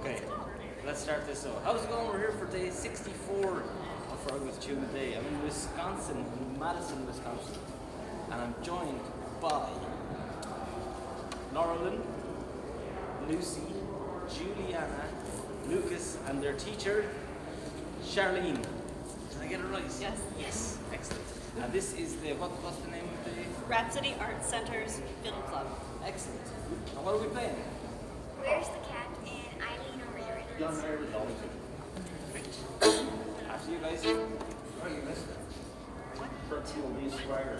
Okay, let's start this off. How's it going? We're here for day 64 of Frog with Tuna Day. I'm in Wisconsin, in Madison, Wisconsin. And I'm joined by Laurelyn, Lucy, Juliana, Lucas, and their teacher, Charlene. Did I get it right? Yes. Yes, excellent. And this is what's the name of the... Rhapsody Art Center's Film Club. Excellent. And what are we playing? Where's the cat and Eileen over here? John Mayer is always after you guys. Oh, you missed it. Virtual Lee Swagger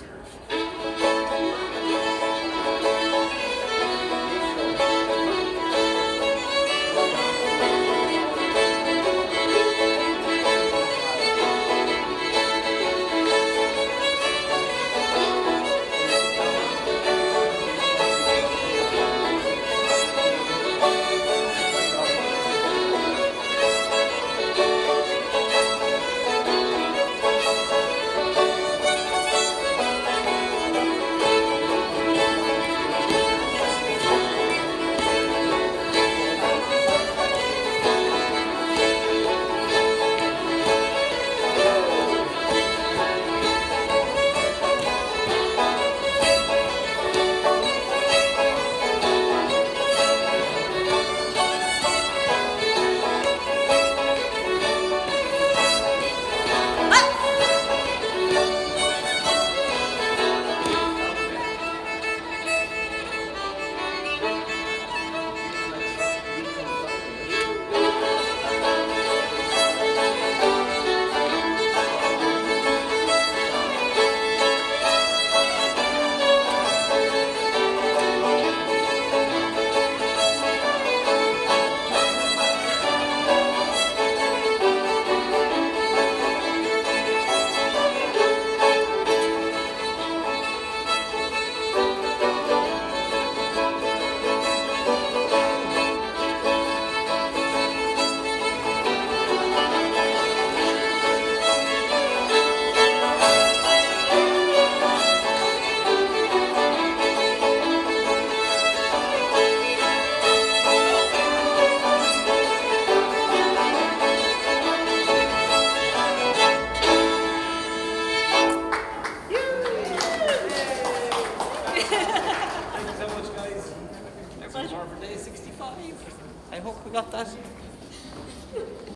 More for day 65. I hope we got that.